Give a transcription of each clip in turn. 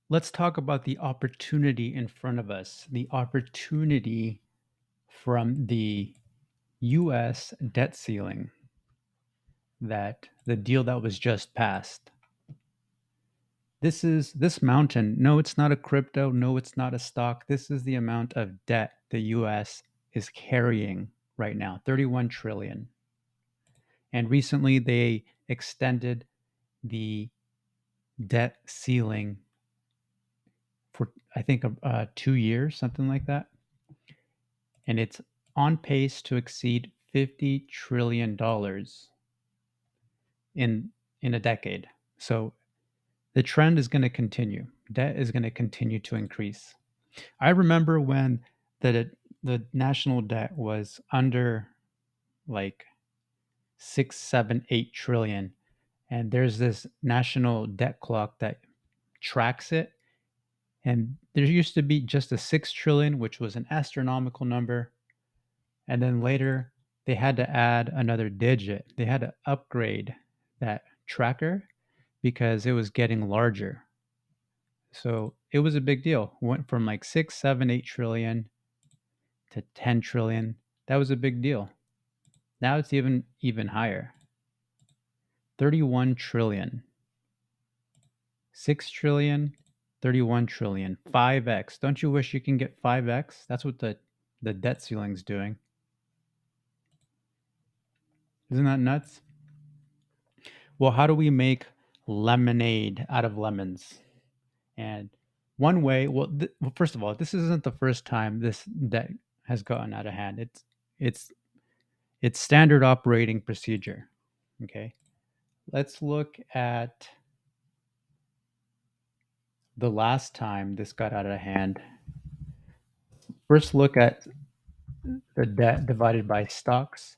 Let's talk about the opportunity in front of us, the opportunity from the US debt ceiling, that the deal that was just passed. This mountain. No, it's not a crypto. No, it's not a stock. This is the amount of debt the US is carrying right now, 31 trillion. And recently they extended the debt ceiling for I think 2 years, something like that. And it's on pace to exceed $50 trillion in a decade. So the trend is going to continue. Debt is going to continue to increase. I remember when the national debt was under like 6, 7, 8 trillion, and there's this national debt clock that tracks it. And there used to be just a 6 trillion, which was an astronomical number. And then later, they had to add another digit. They had to upgrade that tracker because it was getting larger. So it was a big deal. Went from like 6, 7, 8 trillion to 10 trillion. That was a big deal. Now it's even higher. 31 trillion. 6 trillion, 31 trillion. 5x. Don't you wish you can get 5x? That's what the debt ceiling's doing. Isn't that nuts? Well, how do we make lemonade out of lemons? And one way, well, first of all, this isn't the first time this debt has gotten out of hand. It's it's standard operating procedure. Okay, let's look at the last time this got out of hand. First, look at the debt divided by stocks.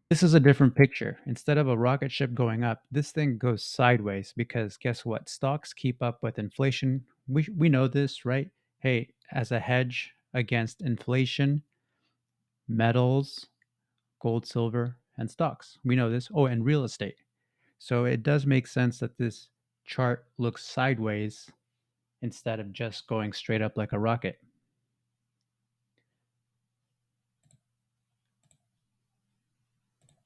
This is a different picture. Instead of a rocket ship going up, this thing goes sideways because guess what? Stocks keep up with inflation. We know this, right? Hey, as a hedge against inflation, metals, gold, silver, and stocks. We know this. Oh, and real estate. So it does make sense that this chart looks sideways instead of just going straight up like a rocket.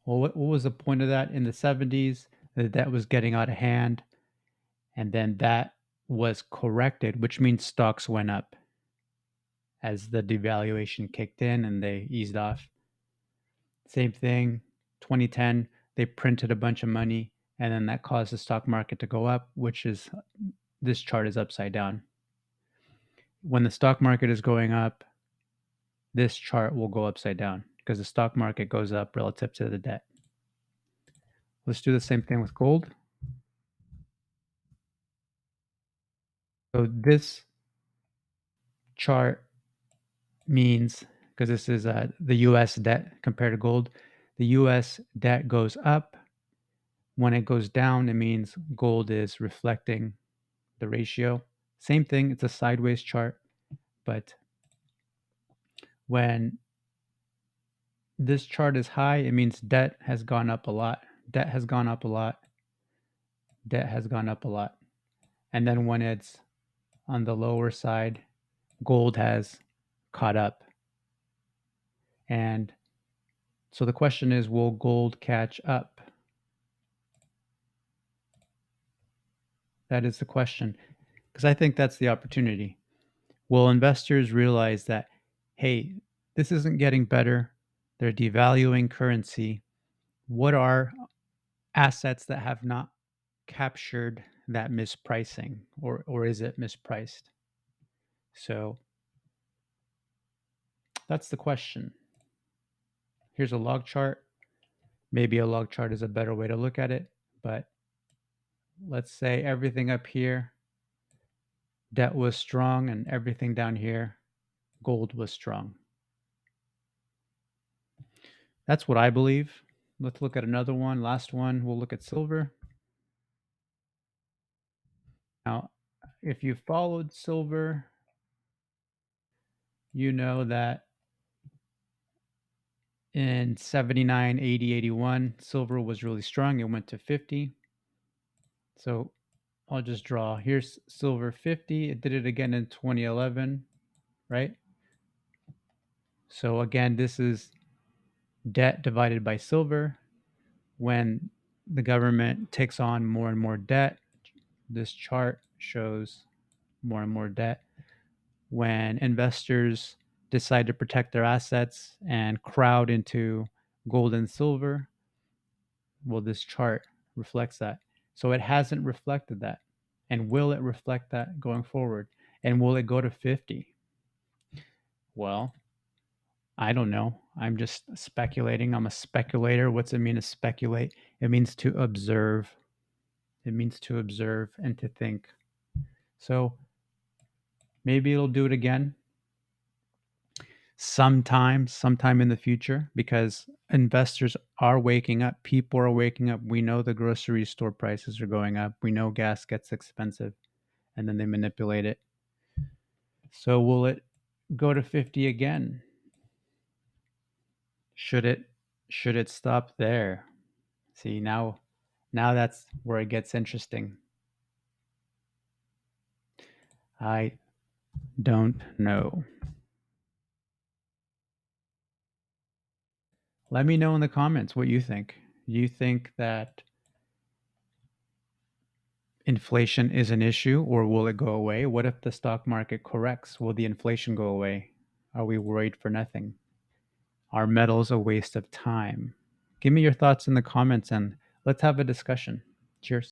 Well, what was the point of that? In the 70s, the debt was getting out of hand, and then that was corrected, which means stocks went up as the devaluation kicked in and they eased off. Same thing, 2010, they printed a bunch of money, and then that caused the stock market to go up, which is this chart is upside down. When the stock market is going up, this chart will go upside down because the stock market goes up relative to the debt. Let's do the same thing with gold. So this chart means, because this is the US debt compared to gold, the US debt goes up. When it goes down, it means gold is reflecting the ratio. Same thing, it's a sideways chart, but when this chart is high, it means debt has gone up a lot. Debt has gone up a lot. Debt has gone up a lot. And then when it's on the lower side, gold has caught up. And so the question is, will gold catch up? That is the question, because I think that's the opportunity. Will investors realize that, hey, this isn't getting better? They're devaluing currency. What are assets that have not captured that mispricing, or is it mispriced? So that's the question. Here's a log chart. Maybe a log chart is a better way to look at it, but let's say everything up here, debt was strong, and everything down here, gold was strong. That's what I believe. Let's look at another one. Last one, we'll look at silver. Now, if you followed silver, you know that in 79, 80, 81, silver was really strong. It went to 50. So I'll just draw. Here's silver 50. It did it again in 2011, right? So again, this is debt divided by silver. When the government takes on more and more debt, this chart shows more and more debt. When investors decide to protect their assets and crowd into gold and silver, well, this chart reflects that. So it hasn't reflected that. And will it reflect that going forward? And will it go to 50? Well, I don't know. I'm just speculating. I'm a speculator. What's it mean to speculate? It means to observe. It means to observe and to think. So maybe it'll do it again sometime in the future, because investors are waking up. People are waking up. We know the grocery store prices are going up. We know gas gets expensive, and then they manipulate it. So will it go to 50 again? Should it stop there? See, now that's where it gets interesting. I don't know. Let me know in the comments what you think. You think that inflation is an issue, or will it go away? What if the stock market corrects? Will the inflation go away? Are we worried for nothing? Are metals a waste of time? Give me your thoughts in the comments and let's have a discussion. Cheers.